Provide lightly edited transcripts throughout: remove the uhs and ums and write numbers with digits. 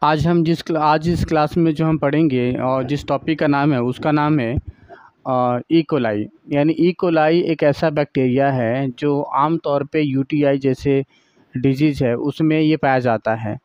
आज इस क्लास में जो हम पढ़ेंगे और जिस टॉपिक का नाम है उसका नाम है ई कोलाई। यानी ई कोलाई एक ऐसा बैक्टीरिया है जो आम तौर पे यूटीआई जैसे डिजीज़ है उसमें ये पाया जाता है।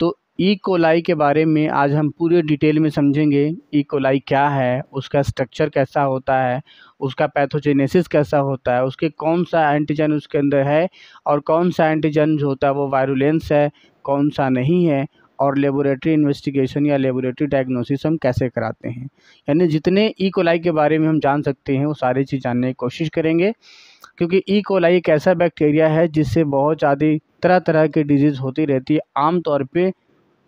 तो ई कोलाई के बारे में आज हम पूरे डिटेल में समझेंगे। ई कोलाई क्या है, उसका स्ट्रक्चर कैसा होता है, उसका पैथोजेनेसिस कैसा होता है, उसके कौन सा एंटीजन उसके अंदर है और कौन सा एंटीजन जो होता है वो वायरुलेंस है, कौन सा नहीं है, और लेबोरेटरी इन्वेस्टिगेशन या लेबोरेटरी डायग्नोसिस हम कैसे कराते हैं। यानी जितने ई कोलाई के बारे में हम जान सकते हैं वो सारी चीज़ जानने की कोशिश करेंगे, क्योंकि ई कोलाई एक ऐसा बैक्टीरिया है जिससे बहुत ज़्यादा तरह तरह की डिजीज़ होती रहती है। आम तौर पे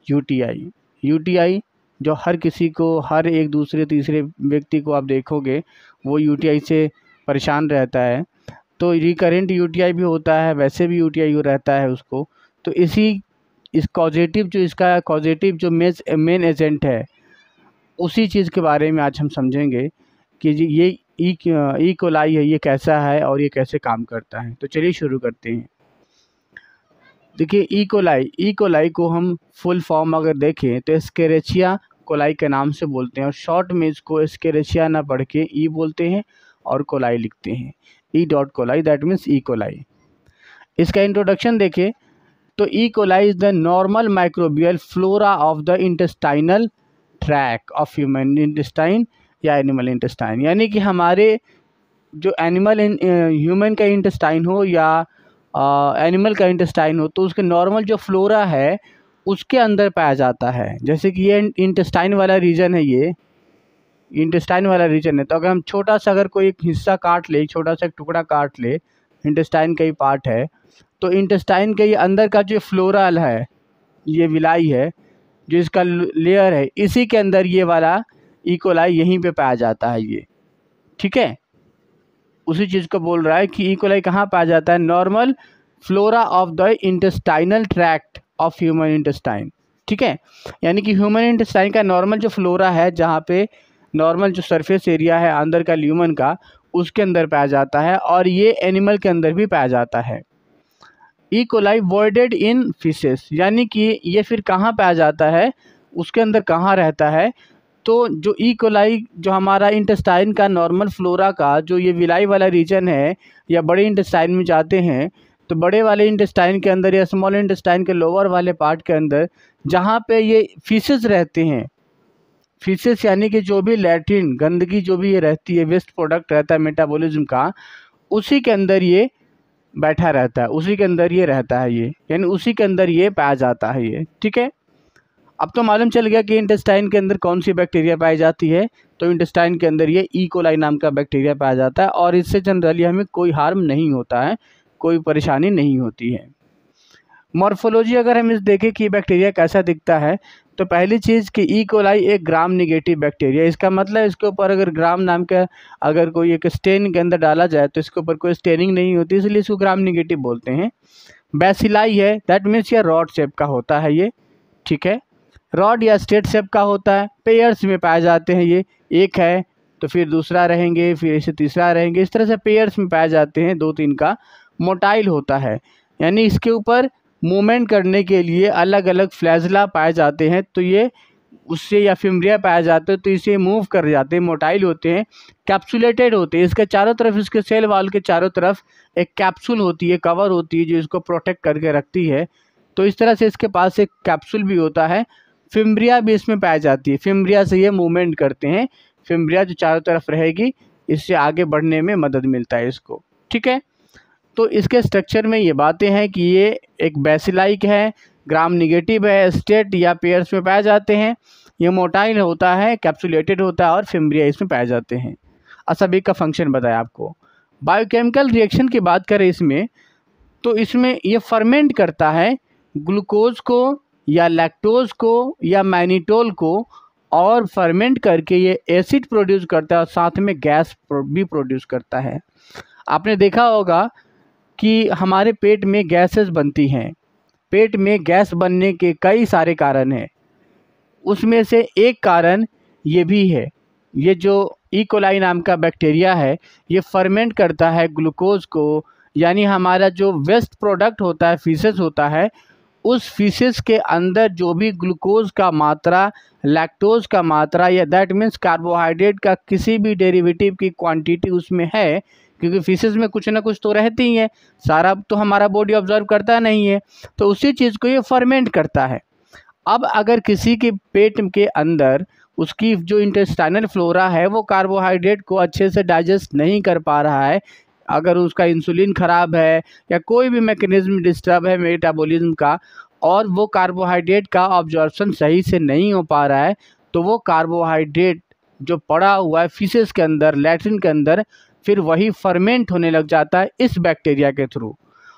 यूटीआई जो हर किसी को, हर एक दूसरे तीसरे व्यक्ति को आप देखोगे वो यूटीआई से परेशान रहता है। तो रिकरेंट यूटीआई भी होता है, वैसे भी यूटीआई हो रहता है उसको। तो इस इसका कॉजेटिव जो मेन एजेंट है उसी चीज़ के बारे में आज हम समझेंगे कि ये ई कोलाई है, ये कैसा है और ये कैसे काम करता है। तो चलिए शुरू करते हैं। देखिए ई कोलाई को हम फुल फॉर्म अगर देखें तो एस्केरिचिया कोलाई के नाम से बोलते हैं, और शॉर्ट में इसको एस्केरिचिया ना पढ़ के ई बोलते हैं और कोलाई लिखते हैं। ई.कोलाई, दैट मीन्स ई कोलाई। इसका इंट्रोडक्शन देखें तो E coli is the normal microbial flora of the intestinal tract of human intestine या एनिमल इंटेस्टाइन। यानी कि हमारे जो ह्यूमन का इंटेस्टाइन हो या एनिमल का इंटेस्टाइन हो तो उसके नॉर्मल जो फ्लोरा है उसके अंदर पाया जाता है। जैसे कि ये इंटेस्टाइन वाला रीजन है, ये इंटेस्टाइन वाला रीजन है। तो अगर हम छोटा सा अगर कोई एक हिस्सा काट ले, छोटा सा एक टुकड़ा काट ले, इंटेस्टाइन का ही पार्ट है, तो इंटेस्टाइन के ये अंदर का जो फ्लोरल है, ये विलाई है, जो इसका लेयर है, इसी के अंदर ये वाला ई कोलाई यहीं पे पाया जाता है। ये ठीक है, उसी चीज़ को बोल रहा है कि ई कोलाई कहाँ पाया जाता है, normal flora of the intestinal tract of human intestine. ठीक है, यानी कि ह्यूमन इंटेस्टाइन का नॉर्मल जो फ्लोरा है, जहाँ पे नॉर्मल जो सरफेस एरिया है अंदर का ह्यूमन का, उसके अंदर पाया जाता है, और ये एनिमल के अंदर भी पाया जाता है। ई कोलाई वॉइडेड इन फिशेस, यानी कि ये फिर कहाँ पाया जाता है, उसके अंदर कहाँ रहता है। तो जो ई कोलाई जो हमारा इंटेस्टाइन का नॉर्मल फ्लोरा का जो ये विलाई वाला रीजन है, या बड़े इंटेस्टाइन में जाते हैं तो बड़े वाले इंटेस्टाइन के अंदर या स्मॉल इंटेस्टाइन के लोअर वाले पार्ट के अंदर जहाँ पे ये फिशेस रहते हैं, फिशेस यानी कि जो भी लैट्रिन गंदगी जो भी ये रहती है, वेस्ट प्रोडक्ट रहता है मेटाबॉलिज्म का, उसी के अंदर ये बैठा रहता है, उसी के अंदर ये रहता है, ये यानी उसी के अंदर ये पाया जाता है ये। ठीक है, अब तो मालूम चल गया कि इंटेस्टाइन के अंदर कौन सी बैक्टीरिया पाई जाती है। तो इंटेस्टाइन के अंदर ये ई कोलाई नाम का बैक्टीरिया पाया जाता है, और इससे जनरली हमें कोई हार्म नहीं होता है, कोई परेशानी नहीं होती है। मॉर्फोलॉजी अगर हम इस देखें कि बैक्टीरिया कैसा दिखता है, तो पहली चीज़ कि ई कोलाई एक ग्राम निगेटिव बैक्टीरिया, इसका मतलब इसके ऊपर अगर ग्राम नाम का अगर कोई एक स्टेन के अंदर डाला जाए तो इसके ऊपर कोई स्टेनिंग नहीं होती, इसलिए इसको ग्राम निगेटिव बोलते हैं। बैसिलाई है, दैट मीन्स ये रॉड शेप का होता है ये। ठीक है, रॉड या स्ट्रेट शेप का होता है, पेयर्स में पाए जाते हैं। ये एक है तो फिर दूसरा रहेंगे, फिर इसे तीसरा रहेंगे, इस तरह से पेयर्स में पाए जाते हैं, 2-3 का। मोटाइल होता है, यानी इसके ऊपर मूवमेंट करने के लिए अलग अलग फ्लैजला पाए जाते हैं, तो ये उससे या फिम्ब्रिया पाया जाता है तो इसे मूव कर जाते हैं, मोटाइल होते हैं। कैप्सुलेटेड होते हैं, इसके चारों तरफ, इसके सेल वाल के चारों तरफ एक कैप्सूल होती है, कवर होती है, जो इसको प्रोटेक्ट करके रखती है। तो इस तरह से इसके पास एक कैप्सूल भी होता है। फिम्ब्रिया भी इसमें पाई जाती है, फिम्ब्रिया से ये मूवमेंट करते हैं, फिम्ब्रिया जो चारों तरफ रहेगी, इससे आगे बढ़ने में मदद मिलता है इसको। ठीक है, तो इसके स्ट्रक्चर में ये बातें हैं कि ये एक बैसिलाइक है, ग्राम निगेटिव है, स्टेट या पेयर्स में पाए जाते हैं, ये मोटाइल होता है, कैप्सुलेटेड होता है, और फिम्ब्रिया इसमें पाए जाते हैं। सभी का फंक्शन बताया आपको। बायोकेमिकल रिएक्शन की बात करें इसमें, तो इसमें ये फर्मेंट करता है ग्लूकोज को या लैक्टोज को या मैनिटोल को, और फर्मेंट करके ये एसिड प्रोड्यूस करता है और साथ में गैस भी प्रोड्यूस करता है। आपने देखा होगा कि हमारे पेट में गैसेस बनती हैं, पेट में गैस बनने के कई सारे कारण हैं, उसमें से एक कारण ये भी है। ये जो ई कोलाई नाम का बैक्टीरिया है, ये फर्मेंट करता है ग्लूकोज को, यानी हमारा जो वेस्ट प्रोडक्ट होता है, फीसेस होता है, उस फीसेस के अंदर जो भी ग्लूकोज का मात्रा, लैक्टोज का मात्रा, या दैट मीन्स कार्बोहाइड्रेट का किसी भी डेरिवेटिव की क्वांटिटी उसमें है, क्योंकि फीसेस में कुछ ना कुछ तो रहती ही है, सारा तो हमारा बॉडी ऑब्जर्व करता नहीं है, तो उसी चीज़ को ये फर्मेंट करता है। अब अगर किसी के पेट के अंदर उसकी जो इंटेस्टाइनल फ्लोरा है वो कार्बोहाइड्रेट को अच्छे से डाइजेस्ट नहीं कर पा रहा है, अगर उसका इंसुलिन ख़राब है या कोई भी मैकेनिज्म डिस्टर्ब है मेटाबॉलिज्म का, और वो कार्बोहाइड्रेट का ऑब्जॉर्प्शन सही से नहीं हो पा रहा है, तो वो कार्बोहाइड्रेट जो पड़ा हुआ है फीसेस के अंदर, लैट्रिन के अंदर, फिर वही फर्मेंट होने लग जाता है इस बैक्टीरिया के थ्रू।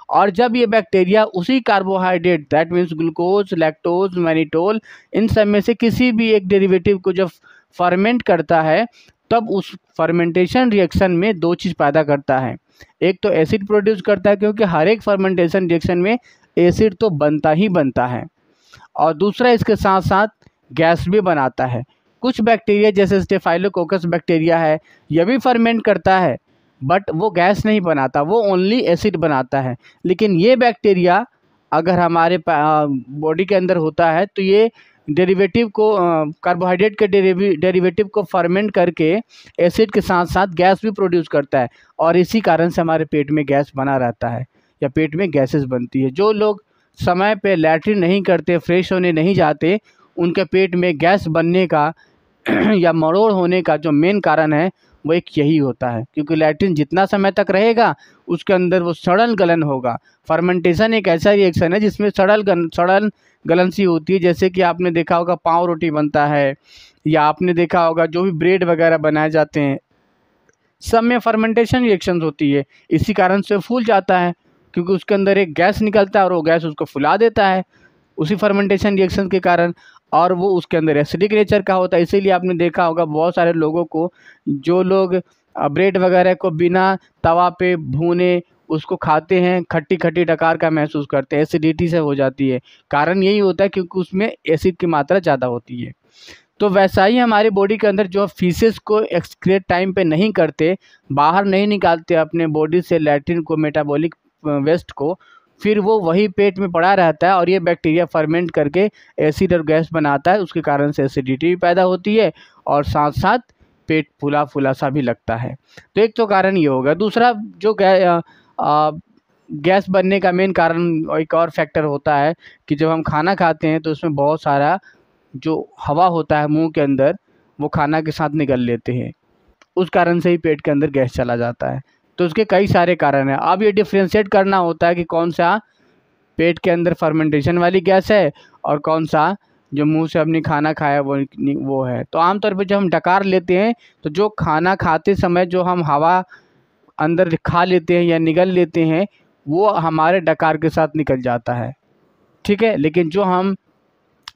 और जब ये बैक्टीरिया उसी carbohydrate, that means glucose, lactose, mannitol, इन सब में से किसी भी एक डेरिवेटिव को जब फर्मेंट करता है, तब उस फर्मेंटेशन रिएक्शन में दो चीज़ पैदा करता है। एक तो एसिड प्रोड्यूस करता है, क्योंकि हर एक फर्मेंटेशन रिएक्शन में एसिड तो बनता ही बनता है, और दूसरा इसके साथ साथ गैस भी बनाता है। कुछ बैक्टीरिया जैसे स्टेफाइलोकोकस बैक्टीरिया है, यह भी फर्मेंट करता है, बट वो गैस नहीं बनाता, वो ओनली एसिड बनाता है। लेकिन ये बैक्टीरिया अगर हमारे बॉडी के अंदर होता है, तो ये डेरिवेटिव को, कार्बोहाइड्रेट के डेरिवेटिव को फर्मेंट करके एसिड के साथ साथ गैस भी प्रोड्यूस करता है, और इसी कारण से हमारे पेट में गैस बना रहता है या पेट में गैसेस बनती है। जो लोग समय पे लैट्रिन नहीं करते, फ्रेश होने नहीं जाते, उनके पेट में गैस बनने का या मरोड़ होने का जो मेन कारण है वो एक यही होता है, क्योंकि लैट्रिन जितना समय तक रहेगा उसके अंदर वो सड़न गलन होगा। फर्मेंटेशन एक ऐसा रिएक्शन है जिसमें सड़न गलन सी होती है, जैसे कि आपने देखा होगा पाव रोटी बनता है, या आपने देखा होगा जो भी ब्रेड वगैरह बनाए जाते हैं, सब में फर्मेंटेशन रिएक्शंस होती है। इसी कारण से फूल जाता है, क्योंकि उसके अंदर एक गैस निकलता है और वो गैस उसको फुला देता है उसी फर्मेंटेशन रिएक्शन के कारण, और वो उसके अंदर एसिडिक नेचर का होता है। इसीलिए आपने देखा होगा बहुत सारे लोगों को, जो लोग ब्रेड वगैरह को बिना तवा पे भूने उसको खाते हैं, खट्टी खट्टी डकार का महसूस करते हैं, एसिडिटी से हो जाती है। कारण यही होता है क्योंकि उसमें एसिड की मात्रा ज़्यादा होती है। तो वैसा ही हमारे बॉडी के अंदर जो फीसेस को एक्सक्रीट टाइम पे नहीं करते, बाहर नहीं निकालते अपने बॉडी से लैट्रिन को, मेटाबॉलिक वेस्ट को, फिर वो वही पेट में पड़ा रहता है, और ये बैक्टीरिया फर्मेंट करके एसिड और गैस बनाता है। उसके कारण से एसिडिटी भी पैदा होती है, और साथ साथ पेट फूला फूला सा भी लगता है। तो एक तो कारण ये होगा। दूसरा जो गैस बनने का मेन कारण एक और फैक्टर होता है कि जब हम खाना खाते हैं तो उसमें बहुत सारा जो हवा होता है मुंह के अंदर, वो खाना के साथ निकल लेते हैं, उस कारण से ही पेट के अंदर गैस चला जाता है। तो उसके कई सारे कारण हैं। अब ये डिफ्रेंशिएट करना होता है कि कौन सा पेट के अंदर फर्मेंटेशन वाली गैस है और कौन सा जो मुंह से अपनी खाना खाया वो है। तो आमतौर पर जब हम डकार लेते हैं, तो जो खाना खाते समय जो हम हवा अंदर खा लेते हैं या निगल लेते हैं, वो हमारे डकार के साथ निकल जाता है, ठीक है। लेकिन जो हम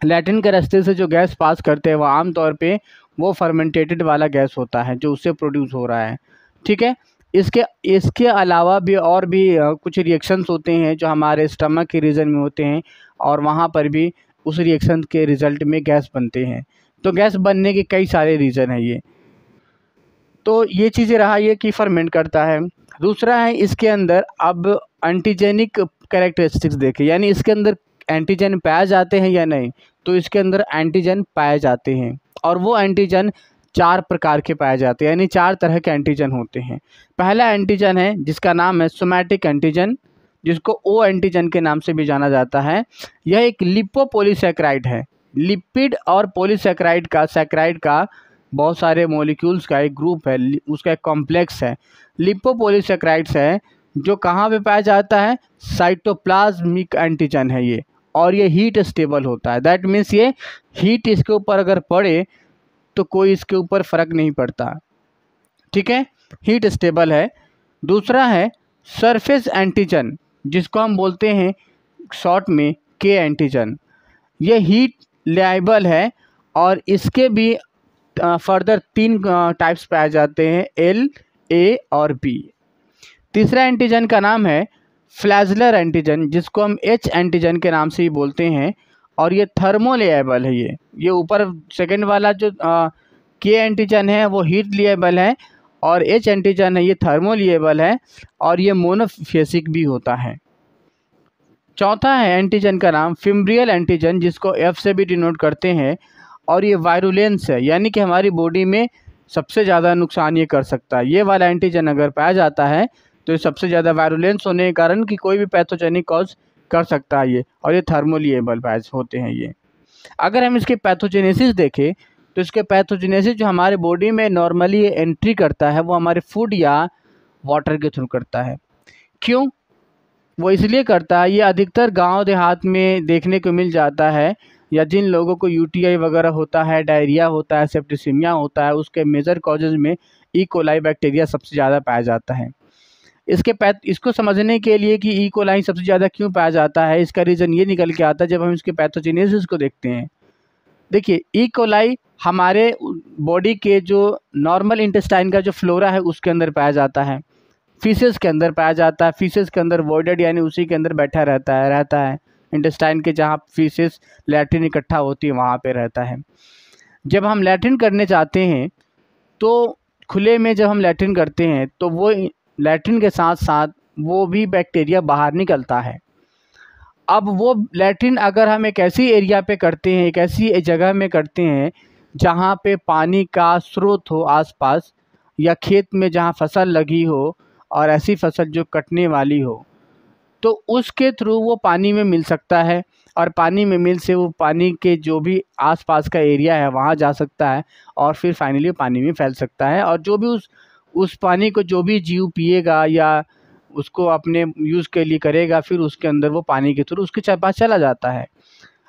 लैट्रिन के रास्ते से जो गैस पास करते हैं, वो आमतौर पे वो फर्मेंटेटेड वाला गैस होता है जो उससे प्रोड्यूस हो रहा है, ठीक है। इसके अलावा भी और भी कुछ रिएक्शंस होते हैं जो हमारे स्टमक के रीजन में होते हैं, और वहाँ पर भी उस रिएक्शन के रिज़ल्ट में गैस बनते हैं। तो गैस बनने के कई सारे रीज़न हैं ये। तो ये चीज़ें रहा ये कि फर्मेंट करता है। दूसरा है इसके अंदर अब एंटीजेनिक कैरेक्टरिस्टिक्स देखें, यानी इसके अंदर एंटीजन पाए जाते हैं या नहीं। तो इसके अंदर एंटीजन पाए जाते हैं, और वो एंटीजन 4 प्रकार के पाए जाते हैं, यानी 4 तरह के एंटीजन होते हैं। पहला एंटीजन है जिसका नाम है सोमैटिक एंटीजन, जिसको ओ एंटीजन के नाम से भी जाना जाता है। यह एक लिपोपॉलीसैकेराइड है। लिपिड और पॉलीसैकेराइड का बहुत सारे मॉलिक्यूल्स का एक ग्रुप है, उसका एक कॉम्प्लेक्स है। लिपोपॉलीसैकेराइड्स है जो कहाँ पे पाया जाता है, साइटोप्लाज्मिक एंटीजन है ये, और ये हीट स्टेबल होता है। दैट मीन्स ये हीट इसके ऊपर अगर पड़े तो कोई इसके ऊपर फ़र्क नहीं पड़ता, ठीक है, हीट स्टेबल है। दूसरा है सरफेस एंटीजन, जिसको हम बोलते हैं शॉर्ट में के एंटीजन। ये हीट लायबल है, और इसके भी फर्दर 3 टाइप्स पाए जाते हैं, एल, ए और बी। तीसरा एंटीजन का नाम है फ्लैजलर एंटीजन, जिसको हम एच एंटीजन के नाम से ही बोलते हैं, और ये थर्मोलिएबल है। ये ऊपर सेकंड वाला जो के एंटीजन है वो हीट लिएबल है, और एच एंटीजन है ये थर्मोलिएबल है, और ये मोनोफेसिक भी होता है। चौथा है एंटीजन का नाम फिम्ब्रियल एंटीजन, जिसको एफ से भी डिनोट करते हैं, और ये वायरुलेंस है, यानी कि हमारी बॉडी में सबसे ज़्यादा नुकसान ये कर सकता है। ये वाला एंटीजन अगर पाया जाता है तो ये सबसे ज़्यादा वायरुलेंस होने के कारण कि कोई भी पैथोजेनिक कॉज कर सकता है ये, और ये थर्मोलिएबल पैच होते हैं ये। अगर हम इसके पैथोजेनेसिस देखें तो इसके पैथोजेनेसिस जो हमारे बॉडी में नॉर्मली एंट्री करता है वो हमारे फूड या वाटर के थ्रू करता है। क्यों? वो इसलिए करता है, ये अधिकतर गांव देहात में देखने को मिल जाता है, या जिन लोगों को यूटीआई वगैरह होता है, डायरिया होता है, सेप्टिसिमिया होता है, उसके मेजर कॉजेज़ में ई कोलाई बैक्टीरिया सबसे ज़्यादा पाया जाता है। इसको समझने के लिए कि ई कोलाई सबसे ज़्यादा क्यों पाया जाता है, इसका रीज़न ये निकल के आता है जब हम इसके पैथोजेनेसिस को देखते हैं। देखिए, ई कोलाई हमारे बॉडी के जो नॉर्मल इंटेस्टाइन का जो फ्लोरा है उसके अंदर पाया जाता है, फीसेस के अंदर पाया जाता है। फीसेस के अंदर वॉइडेड यानी उसी के अंदर बैठा रहता है इंटेस्टाइन के, जहाँ फीसेस लैट्रिन इकट्ठा होती है वहाँ पे रहता है। जब हम लैट्रिन करने जाते हैं तो खुले में जब हम लैट्रिन करते हैं तो वो लैट्रिन के साथ साथ वो भी बैक्टीरिया बाहर निकलता है। अब वो लैट्रिन अगर हम एक ऐसी एरिया पे करते हैं, एक ऐसी जगह में करते हैं जहाँ पे पानी का स्रोत हो आसपास, या खेत में जहाँ फसल लगी हो और ऐसी फसल जो कटने वाली हो, तो उसके थ्रू वो पानी में मिल सकता है, और पानी में मिल से वो पानी के जो भी आसपास का एरिया है वहाँ जा सकता है, और फिर फाइनली पानी में फैल सकता है। और जो भी उस पानी को जो भी जीव पिएगा या उसको अपने यूज़ के लिए करेगा, फिर उसके अंदर वो पानी के थ्रू उसके पास चला जाता है।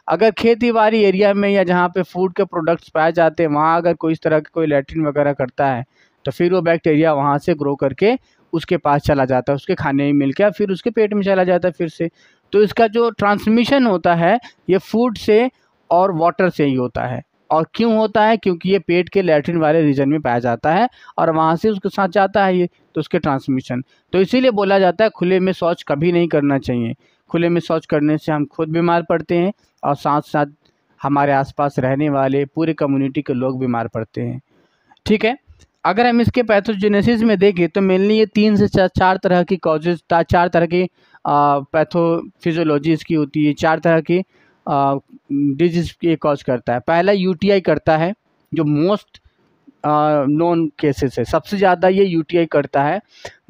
अगर खेती बाड़ी एरिया में या जहाँ पे फूड के प्रोडक्ट्स पाए जाते हैं वहाँ अगर कोई इस तरह का कोई लैट्रिन वगैरह करता है तो फिर वो बैक्टीरिया वहाँ से ग्रो करके उसके पास चला जाता है, उसके खाने में मिल के फिर उसके पेट में चला जाता है फिर से। तो इसका जो ट्रांसमिशन होता है ये फूड से और वाटर से ही होता है। और क्यों होता है? क्योंकि ये पेट के लैट्रिन वाले रीजन में पाया जाता है और वहाँ से उसके साथ जाता है ये, तो उसके ट्रांसमिशन। तो इसीलिए बोला जाता है खुले में शौच कभी नहीं करना चाहिए। खुले में शौच करने से हम खुद बीमार पड़ते हैं और साथ साथ हमारे आसपास रहने वाले पूरे कम्युनिटी के लोग बीमार पड़ते हैं। ठीक है, अगर हम इसके पैथोजेनेसिस में देखें तो मेनली ये 3 से 4 तरह की कॉजेज, 4 तरह की पैथोफिजियोलॉजी इसकी होती है, 4 तरह की डिजीज ये कॉज करता है। पहला यूटीआई करता है जो मोस्ट नोन केसेस है, सबसे ज़्यादा ये यूटीआई करता है।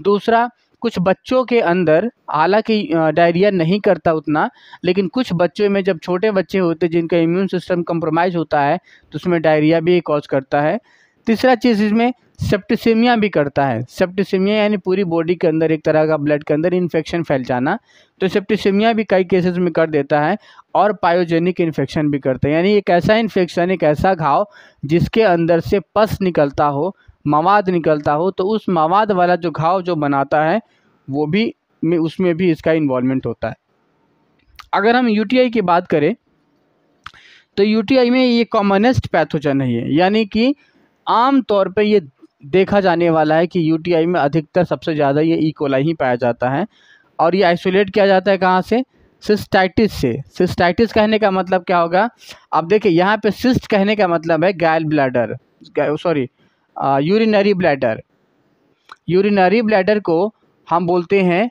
दूसरा, कुछ बच्चों के अंदर, हालांकि डायरिया नहीं करता उतना, लेकिन कुछ बच्चों में जब छोटे बच्चे होते हैं जिनका इम्यून सिस्टम कंप्रोमाइज़ होता है तो उसमें डायरिया भी कॉज करता है। तीसरा चीज़ इसमें सेप्टिसिमिया भी करता है। सेप्टिसिमिया यानी पूरी बॉडी के अंदर एक तरह का ब्लड के अंदर इन्फेक्शन फैल जाना, तो सेप्टिसिमिया भी कई केसेस में कर देता है। और पायोजेनिक इन्फेक्शन भी करता है, यानी एक ऐसा इन्फेक्शन, एक ऐसा घाव जिसके अंदर से पस निकलता हो, मवाद निकलता हो, तो उस मवाद वाला जो घाव जो बनाता है वो भी उसमें भी इसका इन्वॉल्वमेंट होता है। अगर हम यूटीआई की बात करें तो यूटीआई में ये कॉमनेस्ट पैथोजन है ये, यानी कि आम तौर पे ये देखा जाने वाला है कि यूटीआई में अधिकतर सबसे ज़्यादा ये ई कोलाई ही पाया जाता है। और ये आइसोलेट किया जाता है कहाँ से? सिस्टाइटिस से। सिस्टाइटिस कहने का मतलब क्या होगा? अब देखिए यहाँ पे सिस्ट कहने का मतलब है गैल bladder, sorry urinary bladder. Urinary bladder को हम बोलते हैं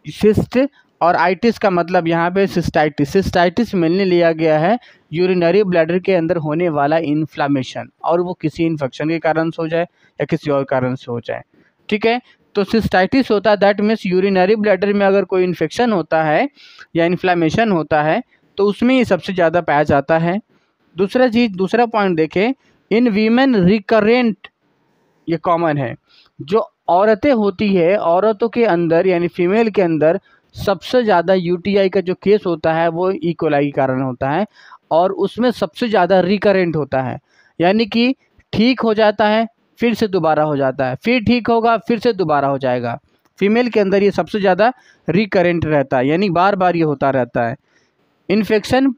सिस्ट, और आइटिस का मतलब यहाँ पे सिस्टाइटिस। सिस्टाइटिस मिलने लिया गया है यूरिनरी ब्लैडर के अंदर होने वाला इन्फ्लामेशन, और वो किसी इन्फेक्शन के कारण से हो जाए या किसी और कारण से हो जाए। ठीक है, तो सिस्टाइटिस होता है, दैट मीन्स यूरिनरी ब्लैडर में अगर कोई इन्फेक्शन होता है या इन्फ्लामेशन होता है तो उसमें ये सबसे ज़्यादा पाया जाता है। दूसरा पॉइंट देखें, इन वीमेन रिकरेंट ये कॉमन है। जो औरतें होती है, औरतों के अंदर यानी फीमेल के अंदर सबसे ज़्यादा यूटीआई का जो केस होता है वो ई कोलाई के कारण होता है, और उसमें सबसे ज़्यादा रिकरेंट होता है, यानी कि ठीक हो जाता है फिर से दोबारा हो जाता है, फिर ठीक होगा फिर से दोबारा हो जाएगा। फीमेल के अंदर ये सबसे ज़्यादा रिकरेंट रहता है, यानी बार बार ये होता रहता है। Infection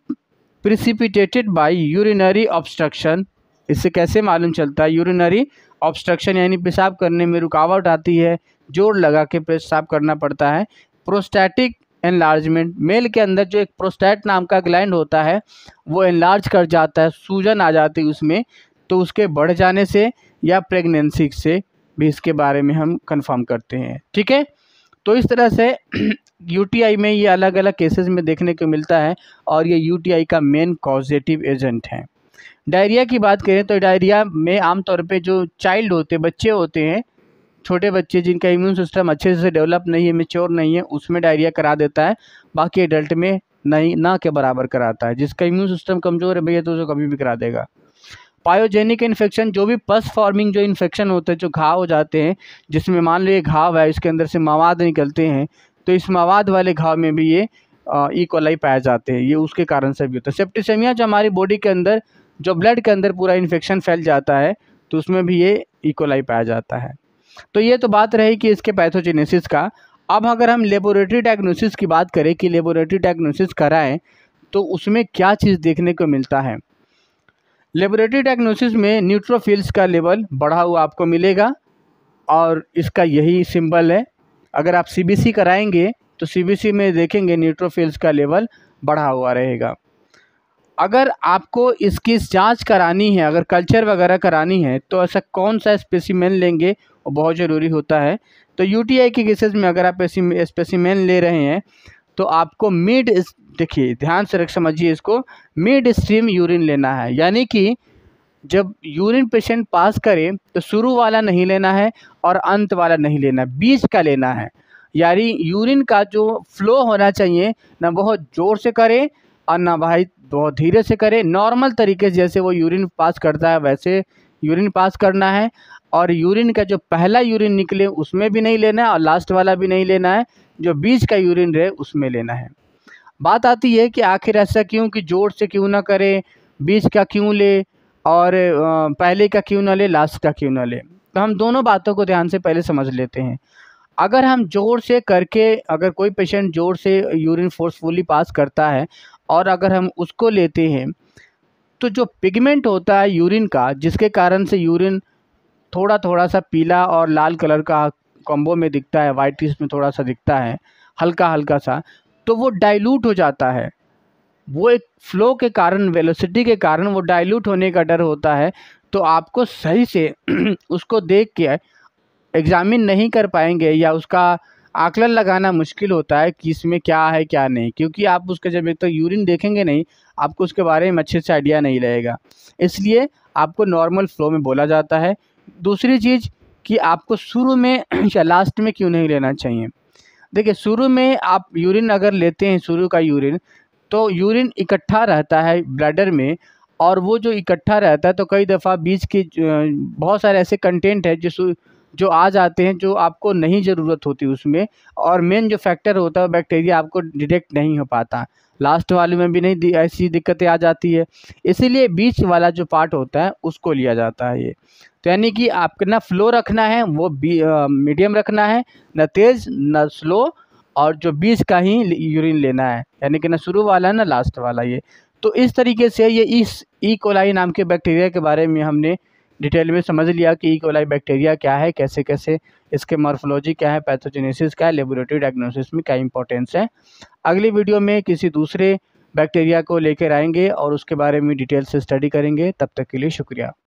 precipitated bye urinary obstruction, इससे कैसे मालूम चलता है? यूरिनरी ऑब्स्ट्रक्शन यानी पेशाब करने में रुकावट आती है, जोर लगा के पेशाब करना पड़ता है। प्रोस्टैटिक एनलार्जमेंट, मेल के अंदर जो एक प्रोस्टैट नाम का ग्लैंड होता है वो एनलार्ज कर जाता है, सूजन आ जाती है उसमें, तो उसके बढ़ जाने से या प्रेगनेंसी से भी इसके बारे में हम कंफर्म करते हैं। ठीक है, तो इस तरह से यूटीआई में ये अलग अलग केसेस में देखने को मिलता है और ये यूटीआई का मेन कॉजेटिव एजेंट है। डायरिया की बात करें तो डायरिया में आमतौर पे जो चाइल्ड होते हैं, बच्चे होते हैं, छोटे बच्चे जिनका इम्यून सिस्टम अच्छे से डेवलप नहीं है, मैच्योर नहीं है, उसमें डायरिया करा देता है। बाकी एडल्ट में नहीं, ना के बराबर कराता है। जिसका इम्यून सिस्टम कमज़ोर है भैया तो उसे कभी भी करा देगा। पायोजेनिक इन्फेक्शन, जो भी पस फॉर्मिंग जो इन्फेक्शन होते हैं, जो घाव हो जाते हैं, जिसमें मान लो ये घाव है, इसके अंदर से मवाद निकलते हैं, तो इस मवाद वाले घाव में भी ये ई कोलाई पाए जाते हैं। ये उसके कारण से भी होता है। सेप्टिसेमिया, जो हमारी बॉडी के अंदर जो ब्लड के अंदर पूरा इन्फेक्शन फैल जाता है, तो उसमें भी ये ई कोलाई पाया जाता है। तो ये तो बात रही कि इसके पैथोजेनेसिस का। अब अगर हम लेबोरेटरी डायग्नोसिस की बात करें कि लेबोरेटरी डायग्नोसिस कराएं तो उसमें क्या चीज़ देखने को मिलता है। लेबोरेटरी डायग्नोसिस में न्यूट्रोफिल्स का लेवल बढ़ा हुआ आपको मिलेगा और इसका यही सिंबल है। अगर आप सीबीसी कराएंगे तो सीबीसी में देखेंगे न्यूट्रोफिल्स का लेवल बढ़ा हुआ रहेगा। अगर आपको इसकी जांच करानी है, अगर कल्चर वगैरह करानी है, तो ऐसा कौन सा स्पेसिमेन लेंगे वो बहुत ज़रूरी होता है। तो यूटीआई के केसेस में अगर आप स्पेसिमेन ले रहे हैं तो आपको देखिए ध्यान से समझिए इसको, मिड स्ट्रीम यूरिन लेना है। यानी कि जब यूरिन पेशेंट पास करे तो शुरू वाला नहीं लेना है और अंत वाला नहीं लेना है, बीच का लेना है। यानी यूरिन का जो फ्लो होना चाहिए ना बहुत ज़ोर से करे और ना भाई बहुत धीरे से करे। नॉर्मल तरीके से जैसे वो यूरिन पास करता है वैसे यूरिन पास करना है। और यूरिन का जो पहला यूरिन निकले उसमें भी नहीं लेना है और लास्ट वाला भी नहीं लेना है, जो बीच का यूरिन रहे उसमें लेना है। बात आती है कि आखिर ऐसा क्यों, कि जोर से क्यों ना करे, बीच का क्यों ले और पहले का क्यों ना ले, लास्ट का क्यों ना ले। तो हम दोनों बातों को ध्यान से पहले समझ लेते हैं। अगर हम जोर से करके, अगर कोई पेशेंट जोर से यूरिन फोर्सफुली पास करता है और अगर हम उसको लेते हैं तो जो पिगमेंट होता है यूरिन का, जिसके कारण से यूरिन थोड़ा थोड़ा सा पीला और लाल कलर का कॉम्बो में दिखता है, वाइटिश में थोड़ा सा दिखता है, हल्का हल्का सा, तो वो डाइल्यूट हो जाता है। वो एक फ्लो के कारण, वेलोसिटी के कारण वो डाइल्यूट होने का डर होता है। तो आपको सही से उसको देख के एग्जामिन नहीं कर पाएंगे या उसका आकलन लगाना मुश्किल होता है कि इसमें क्या है क्या नहीं, क्योंकि आप उसके जब एक तो यूरिन देखेंगे नहीं, आपको उसके बारे में अच्छे से आइडिया नहीं रहेगा। इसलिए आपको नॉर्मल फ्लो में बोला जाता है। दूसरी चीज़ कि आपको शुरू में या लास्ट में क्यों नहीं लेना चाहिए। देखिए शुरू में आप यूरिन अगर लेते हैं, शुरू का यूरिन, तो यूरिन इकट्ठा रहता है ब्लैडर में और वो जो इकट्ठा रहता है तो कई दफ़ा बीच के बहुत सारे ऐसे कंटेंट है जो आ जाते हैं जो आपको नहीं ज़रूरत होती उसमें। और मेन जो फैक्टर होता है बैक्टीरिया आपको डिटेक्ट नहीं हो पाता, लास्ट वाले में भी नहीं ऐसी दिक्कतें आ जाती है। इसीलिए बीच वाला जो पार्ट होता है उसको लिया जाता है ये। तो यानी कि आपको ना फ्लो रखना है वो मीडियम रखना है, ना तेज़ ना स्लो, और जो बीच का ही यूरिन लेना है, यानी कि ना शुरू वाला ना लास्ट वाला ये। तो इस तरीके से ये इस ई कोलाई नाम के बैक्टीरिया के बारे में हमने डिटेल में समझ लिया कि ई कोलाई बैक्टीरिया क्या है, कैसे कैसे इसके मॉर्फोलॉजी क्या है, पैथोजेनेसिस क्या है, लेबोरेटरी डायग्नोसिस में क्या इंपॉर्टेंस है। अगली वीडियो में किसी दूसरे बैक्टीरिया को लेकर आएंगे और उसके बारे में डिटेल से स्टडी करेंगे। तब तक के लिए शुक्रिया।